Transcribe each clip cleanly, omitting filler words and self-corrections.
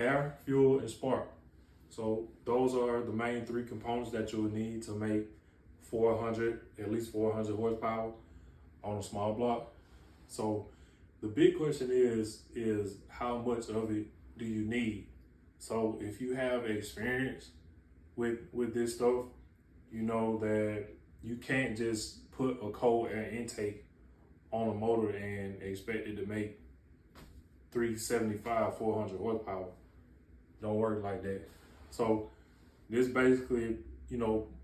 air, fuel, and spark. So those are the main three components that you'll need to make at least 400 horsepower on a small block. So the big question is how much of it do you need? So if you have experience with this stuff, you know that you can't just put a cold air intake on a motor and expect it to make 375, 400 horsepower. Don't work like that. So this basically,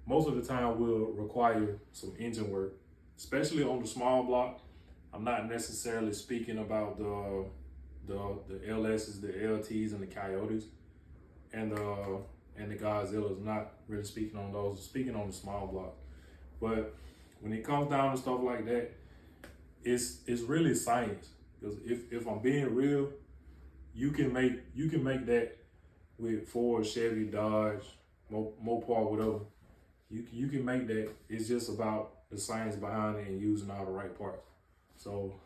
most of the time will require some engine work, especially on the small block. I'm not necessarily speaking about the LSs, the LTs, and the Coyotes, and the Godzillas. I'm not really speaking on those. I'm speaking on the small block. But when it comes down to stuff like that, it's really science. Because if I'm being real, you can make that with Ford, Chevy, Dodge, Mopar, whatever. You can make that. It's just about the science behind it and using all the right parts. So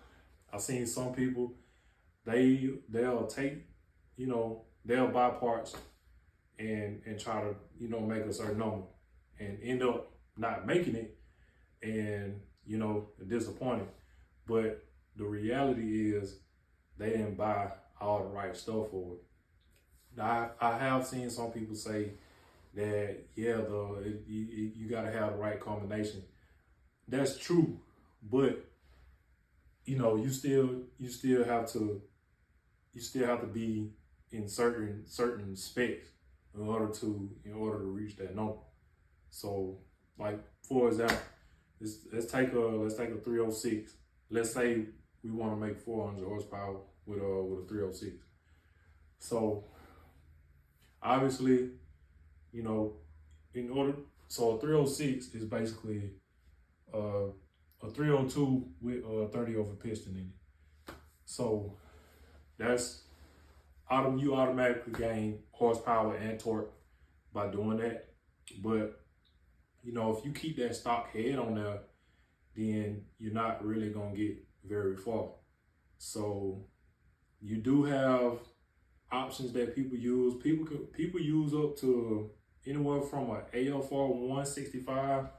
I've seen some people, they'll take, they'll buy parts and try to, make a certain number and end up not making it and, disappointed. But the reality is they didn't buy all the right stuff for it. Now, I have seen some people say that, you gotta have the right combination. That's true, but you still have to be in certain specs in order to reach that number. So, like for example, let's take a 306. Let's say we want to make 400 horsepower with a 306. So obviously, so a 306 is basically a 302 with a 30 over piston in it. So that's you automatically gain horsepower and torque by doing that. But if you keep that stock head on there, then you're not really gonna get very far. So you do have options that people use. People use up to anywhere from an AFR 165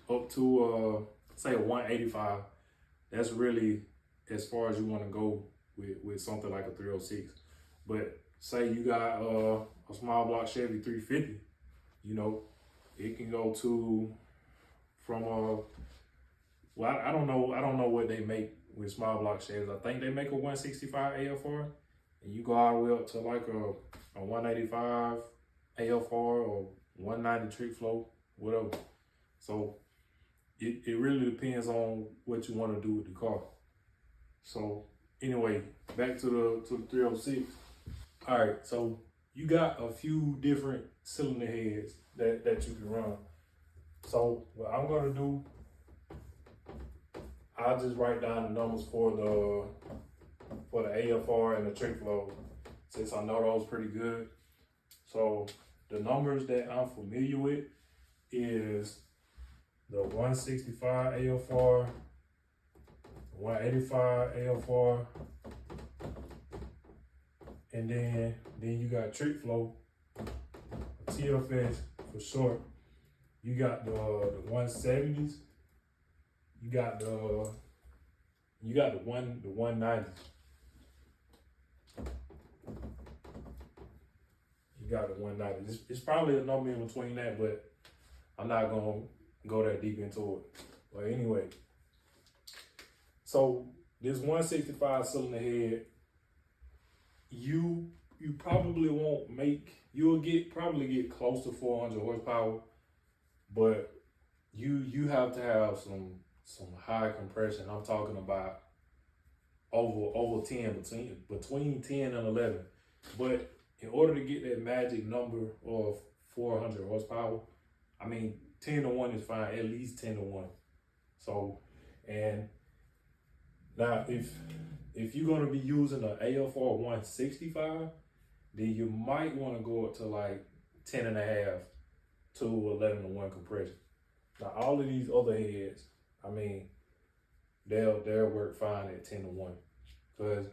up to say a 185. That's really as far as you want to go with something like a 306. But say you got a small block Chevy 350, it can go to from I don't know what they make with small block Chevys. I think they make a 165 AFR, and you go all the way up to like a 185 AFR or 190 trick flow, whatever. So it really depends on what you want to do with the car. So anyway, back to the 306. All right, so you got a few different cylinder heads that you can run. So what I'm gonna do, I'll just write down the numbers for the AFR and the trick flow, since I know those pretty good. So the numbers that I'm familiar with is the 165 AFR, 185 AFR, and then you got trick flow, TFS for short. You got the 170s. You got the 190s. You got the 190s. It's probably a number in between that, but I'm not gonna go that deep into it. But anyway, so this 165 cylinder head, you probably won't make. You'll probably get close to 400 horsepower, but you have to have some high compression. I'm talking about over 10, between 10 and 11. But in order to get that magic number of 400 horsepower, 10 to 1 is fine, at least 10 to 1. So, and now if you're gonna be using an AFR 165, then you might want to go up to like 10 and a half to 11 to 1 compression. Now all of these other heads, they'll work fine at 10 to 1. Because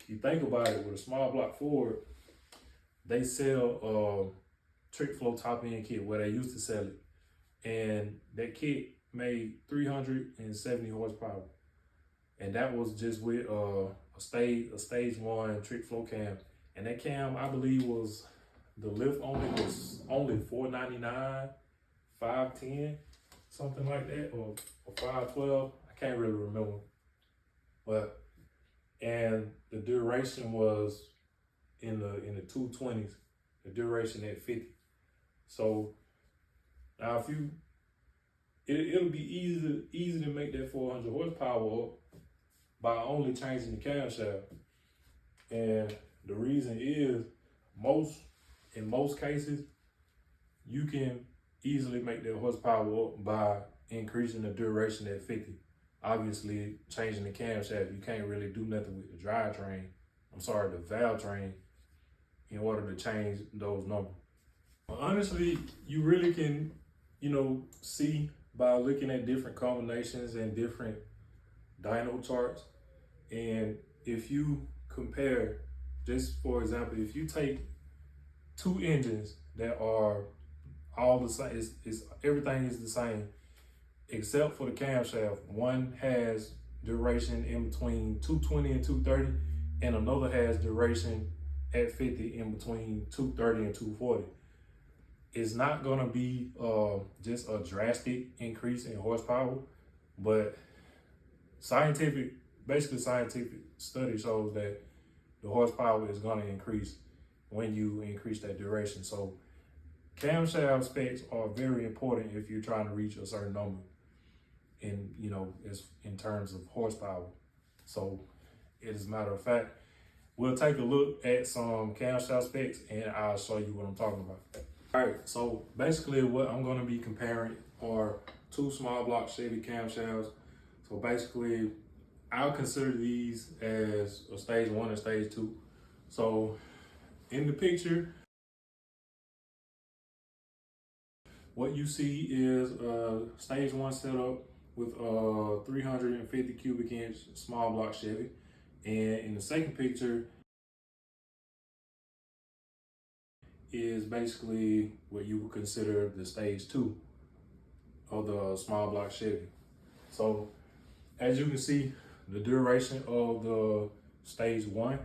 you think about it, with a small block Ford, they sell trick flow top end kit where they used to sell it, and that kit made 370 horsepower, and that was just with a stage one trick flow cam, and that cam I believe was the lift was only $499, 510, something like that, or 512. I can't really remember, but and the duration was in the 220s. The duration at 50. So now if you, it'll be easy to make that 400 horsepower up by only changing the camshaft. And the reason is in most cases, you can easily make that horsepower up by increasing the duration at 50. Obviously, changing the camshaft, you can't really do nothing with the the valve train, in order to change those numbers. Honestly, you really can, see by looking at different combinations and different dyno charts. And if you compare, just for example, if you take two engines that are all the same, everything is the same except for the camshaft. One has duration in between 220 and 230, and another has duration at 50 in between 230 and 240. It's not gonna be just a drastic increase in horsepower, but scientific study shows that the horsepower is gonna increase when you increase that duration. So camshaft specs are very important if you're trying to reach a certain number in terms of horsepower. So as a matter of fact, we'll take a look at some camshaft specs and I'll show you what I'm talking about. All right, so basically what I'm gonna be comparing are two small block Chevy camshafts. So basically, I'll consider these as a stage one and stage two. So in the picture, what you see is a stage one setup with a 350 cubic inch small block Chevy. And in the second picture is basically what you would consider the stage two of the small block Chevy. So as you can see, the duration of the stage one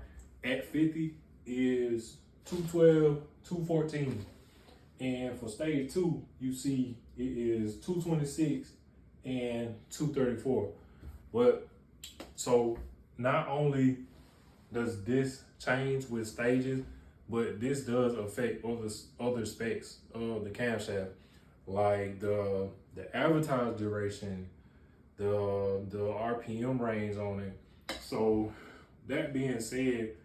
at 50 is 212, 214. And for stage two, you see it is 226 and 234. But so not only does this change with stages, but this does affect other specs of the camshaft, like the advertised duration, the RPM range on it. So that being said,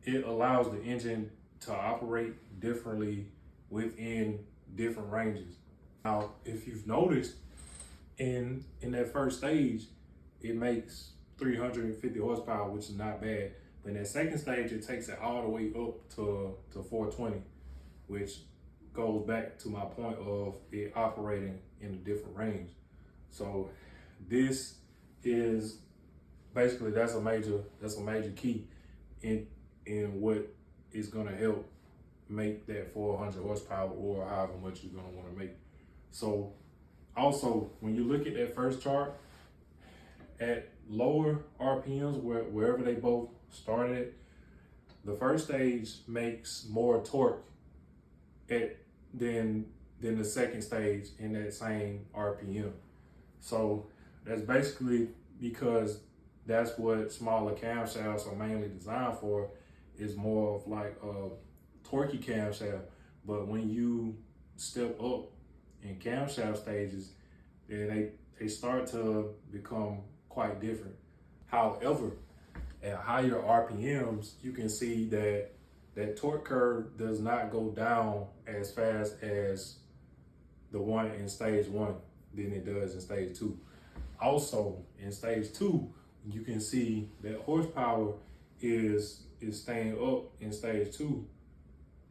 it allows the engine to operate differently within different ranges. Now, if you've noticed, in that first stage, it makes 350 horsepower, which is not bad. But in that second stage, it takes it all the way up to 420, which goes back to my point of it operating in a different range. So this is basically, that's a major key in what is gonna help make that 400 horsepower or however much you're gonna wanna make. So also, when you look at that first chart, at lower RPMs, wherever they both started, the first stage makes more torque than the second stage in that same RPM. So that's basically because that's what smaller camshafts are mainly designed for, is more of like a torquey camshaft. But when you step up in camshaft stages, then they start to become quite different. However, at higher RPMs, you can see that that torque curve does not go down as fast as the one in stage one than it does in stage two. Also, in stage two, you can see that horsepower is staying up in stage two.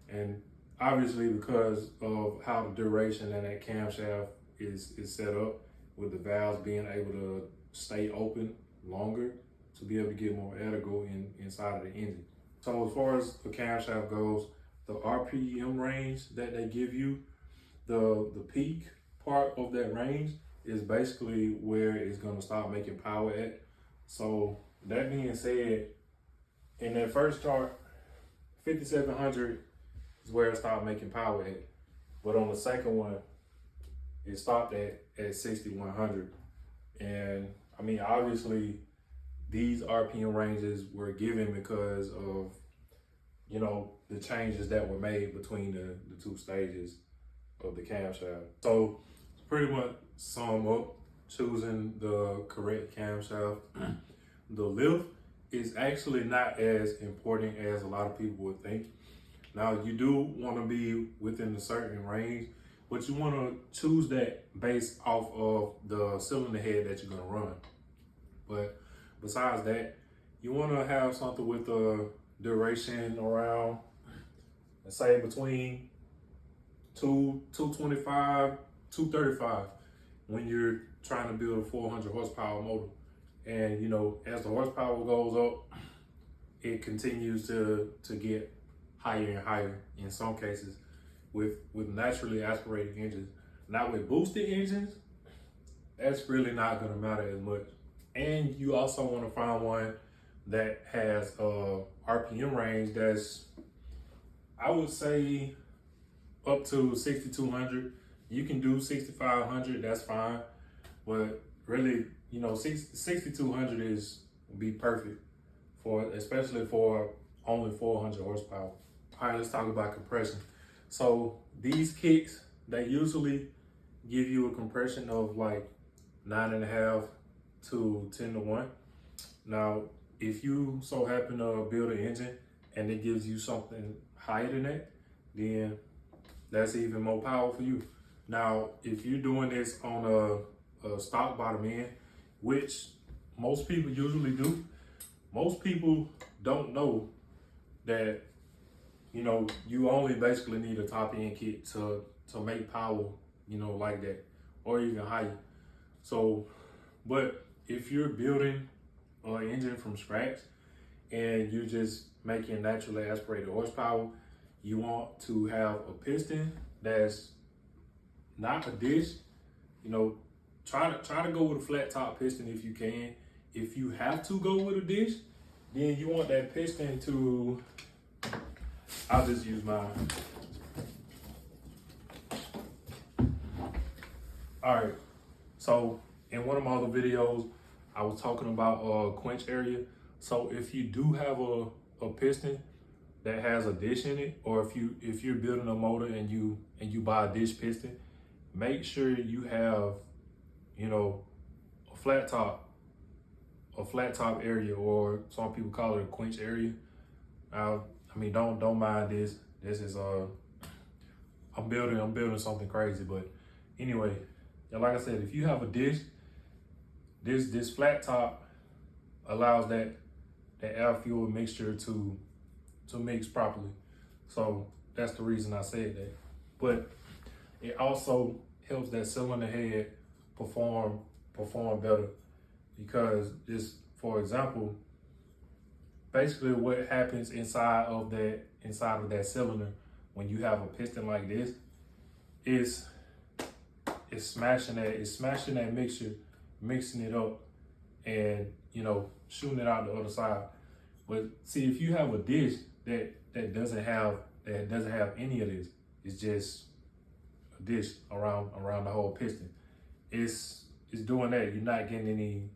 And obviously because of how the duration in that camshaft is set up, with the valves being able to stay open longer to be able to get more ergo inside of the engine. So as far as the camshaft goes, the RPM range that they give you, the peak part of that range is basically where it's gonna start making power at. So that being said, in that first chart, 5700 is where it started making power at. But on the second one, it stopped at 6100. And I mean, obviously, these RPM ranges were given because of, you know, the changes that were made between the two stages of the camshaft. So pretty much sum up, choosing the correct camshaft. The lift is actually not as important as a lot of people would think. Now, you do want to be within a certain range, but you want to choose that based off of the cylinder head that you're going to run. But besides that, you want to have something with a duration around, let's say, between 225, 235 when you're trying to build a 400 horsepower motor. And you know, as the horsepower goes up, it continues to get higher and higher in some cases with naturally aspirated engines. Now with boosted engines, that's really not gonna matter as much. And you also wanna find one that has a RPM range that's, I would say, up to 6,200. You can do 6,500, that's fine. But really, you know, 6,200 would be perfect for, especially for only 400 horsepower. All right, let's talk about compression. So these kicks, they usually give you a compression of like 9.5 to 10 to 1. Now, if you so happen to build an engine and it gives you something higher than that, then that's even more power for you. Now, if you're doing this on a stock bottom end, which most people usually do, most people don't know that, you know, you only basically need a top end kit to make power, you know, like that, or even higher. So, but if you're building an engine from scratch and you're just making naturally aspirated horsepower, you want to have a piston that's not a dish. You know, try to go with a flat top piston if you can. If you have to go with a dish, then you want that piston to, I'll just use mine. All right, so in one of my other videos, I was talking about quench area. So if you do have a piston that has a dish in it, or if you're building a motor and you buy a dish piston, make sure you have, you know, a flat top area, or some people call it a quench area. I mean, don't mind this. This is I'm building something crazy, but anyway, like I said, if you have a dish, this flat top allows that air fuel mixture to mix properly. So that's the reason I said that. But it also helps that cylinder head perform better, because just for example, basically what happens inside of that cylinder when you have a piston like this is it's smashing that mixture, mixing it up, and you know, shooting it out the other side. But see, if you have a dish that doesn't have any of this, it's just a dish around the whole piston, it's doing that. You're not getting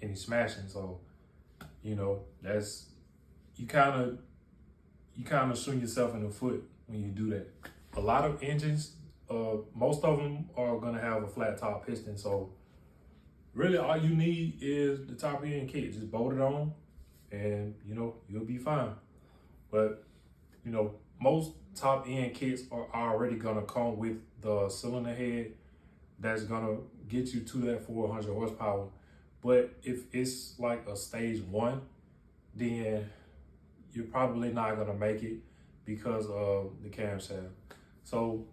any smashing. So, you know, that's, you kind of shoot yourself in the foot when you do that. A lot of engines, most of them are gonna have a flat top piston. So really all you need is the top end kit. Just bolt it on and, you know, you'll be fine. But, you know, most top end kits are already gonna come with the cylinder head that's gonna get you to that 400 horsepower. But if it's like a stage 1, then you're probably not gonna make it because of the camshaft. So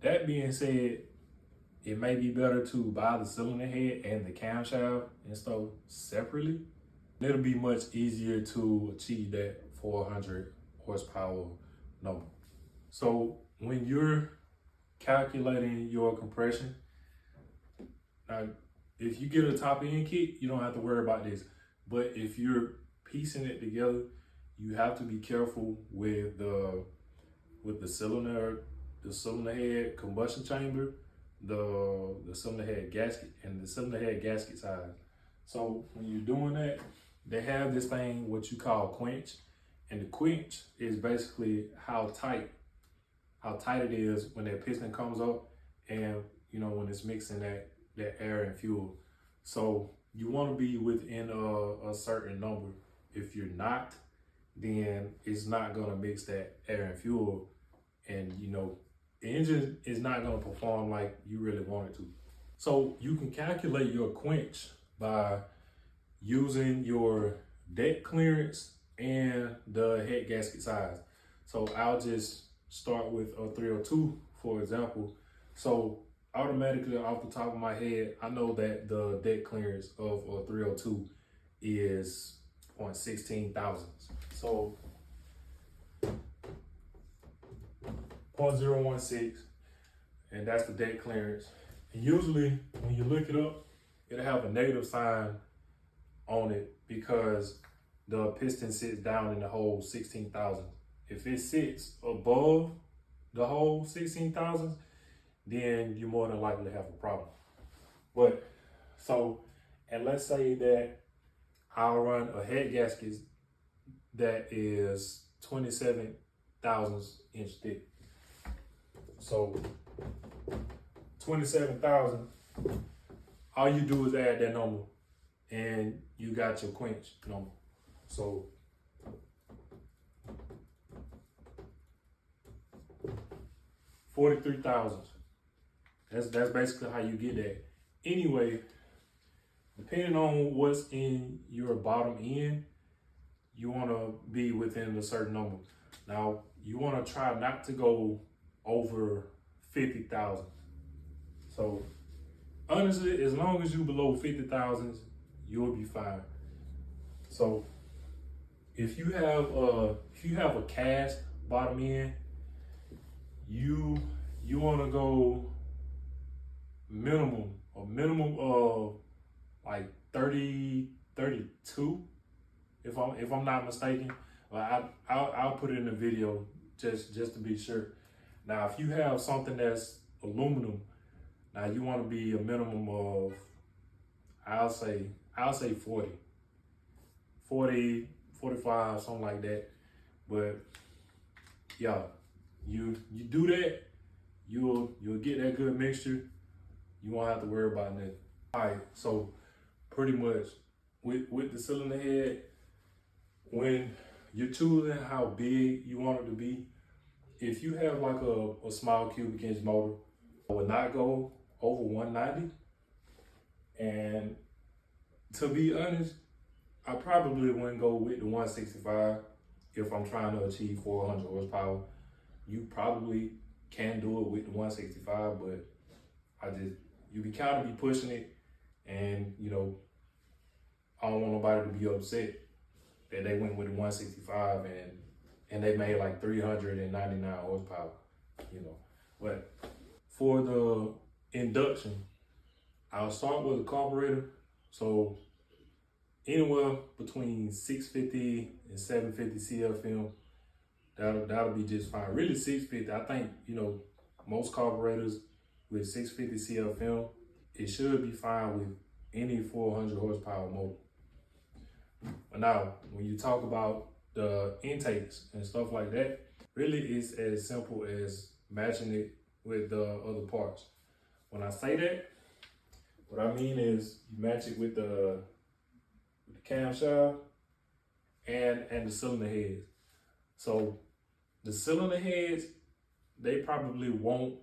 that being said, it may be better to buy the cylinder head and the camshaft and stuff separately. It'll be much easier to achieve that 400 horsepower number. So when you're calculating your compression, now if you get a top end kit, you don't have to worry about this. But if you're piecing it together, you have to be careful with the cylinder head combustion chamber, the cylinder head gasket, and the cylinder head gasket size. So when you're doing that, they have this thing what you call quench, and the quench is basically how tight it is when that piston comes up, and when it's mixing that air and fuel. So you want to be within a certain number. If you're not, then it's not gonna mix that air and fuel, and the engine is not gonna perform like you really want it to. So you can calculate your quench by using your deck clearance and the head gasket size. So I'll just start with a 302, for example. So automatically off the top of my head, I know that the deck clearance of a 302 is 0.16 thousandths. So 0.016, and that's the deck clearance. And usually when you look it up, it'll have a negative sign on it because the piston sits down in the hole 16 thousandths. If it sits above the hole 16 thousandths, then you more than likely have a problem. But and let's say that I'll run a head gasket that is 27 thousandths inch thick. So 27,000, all you do is add that number and you got your quench number. So 43,000. That's basically how you get that. Anyway, depending on what's in your bottom end, you want to be within a certain number. Now, you want to try not to go over 50,000. So honestly, as long as you below 50,000, you'll be fine. So if you have a cast bottom end, you want to go a minimum of like 30, 32, if I'm not mistaken. I'll put it in the video just to be sure. Now, if you have something that's aluminum, now you want to be a minimum of, I'll say 40, 45, something like that. But yeah, you do that, you'll get that good mixture. You won't have to worry about nothing. All right, so pretty much with the cylinder head, when you're choosing how big you want it to be, if you have like a small cubic inch motor, I would not go over 190. And to be honest, I probably wouldn't go with the 165 if I'm trying to achieve 400 horsepower. You probably can do it with the 165, but you be kind of be pushing it, and I don't want nobody to be upset that they went with the 165 and they made like 399 horsepower, But for the induction, I'll start with a carburetor. So anywhere between 650 and 750 CFM, that'll be just fine. Really 650, I think, most carburetors with 650 CFM, it should be fine with any 400 horsepower motor. But now, when you talk about the intakes and stuff like that, really it's as simple as matching it with the other parts. When I say that, what I mean is you match it with the camshaft and the cylinder heads. So the cylinder heads, they probably won't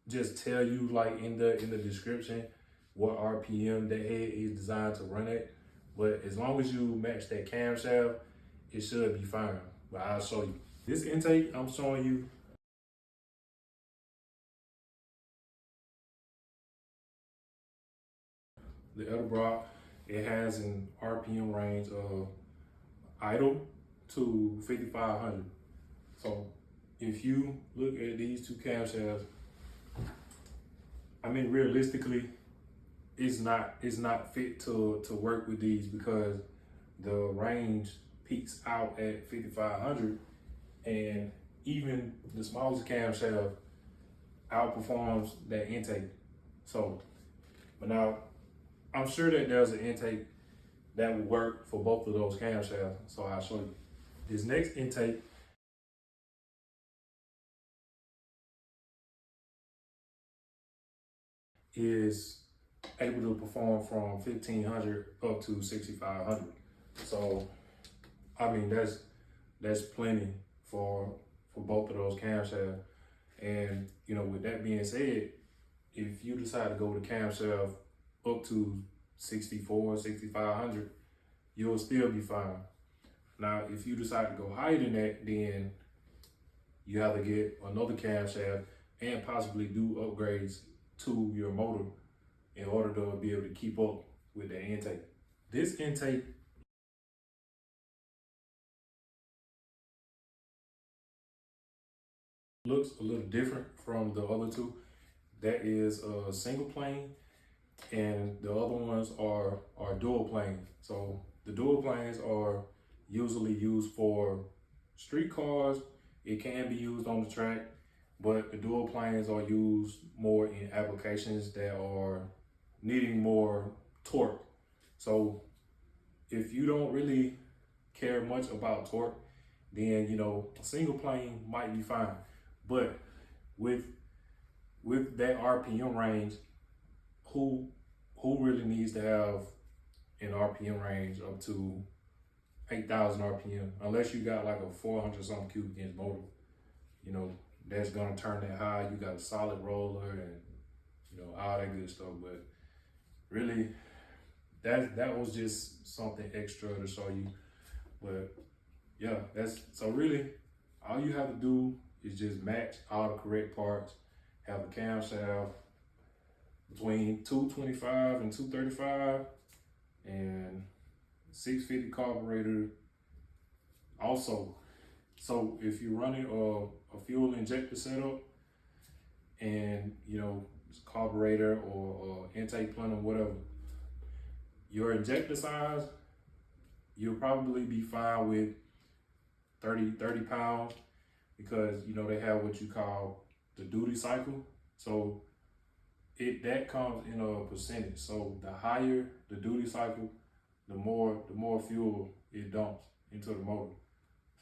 just tell you like in the description what RPM that head is designed to run at. But as long as you match that camshaft, it should be fine. But I'll show you. This intake I'm showing you, the Edelbrock, it has an RPM range of idle to 5,500. So if you look at these two camshafts, I mean, realistically, it's not fit to work with these because the range peaks out at 5,500, and even the smallest camshaft outperforms that intake. So, but now I'm sure that there's an intake that will work for both of those camshafts. So I'll show you. This next intake is able to perform from 1,500 up to 6,500. So, I mean, that's plenty for both of those camshafts. And, you know, with that being said, if you decide to go with a camshaft up to 64, 6,500, you'll still be fine. Now, if you decide to go higher than that, then you have to get another camshaft and possibly do upgrades to your motor in order to be able to keep up with the intake. This intake looks a little different from the other two. That is a single plane, and the other ones are dual plane. So the dual planes are usually used for street cars. It can be used on the track, but the dual planes are used more in applications that are needing more torque. So if you don't really care much about torque, then, you know, a single plane might be fine. But with that RPM range, who really needs to have an RPM range up to 8,000 RPM, unless you got like a 400 something cubic inch motor, you know, that's gonna turn that high. You got a solid roller and, you know, all that good stuff. But really, that was just something extra to show you. But yeah, so really all you have to do is just match all the correct parts, have a camshaft between 225 and 235, and 650 carburetor also. So if you're running a fuel injector setup and, you know, carburetor or intake plenum, whatever, your injector size, you'll probably be fine with 30 pounds, because, you know, they have what you call the duty cycle. So that comes in a percentage. So the higher the duty cycle, the more fuel it dumps into the motor.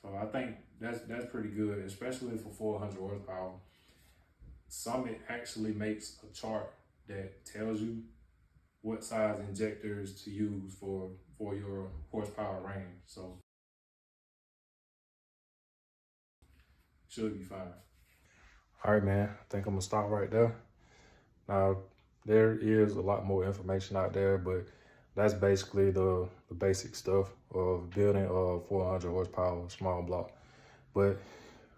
So I think that's pretty good, especially for 400 horsepower. Summit actually makes a chart that tells you what size injectors to use for your horsepower range. So should be fine. All right, man. I think I'm gonna stop right there. Now, there is a lot more information out there, but that's basically the basic stuff of building a 400 horsepower small block. But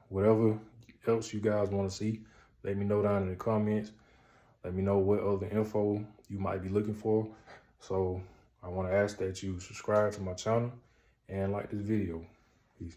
whatever else you guys want to see, let me know down in the comments. Let me know what other info you might be looking for. So I want to ask that you subscribe to my channel and like this video. Peace.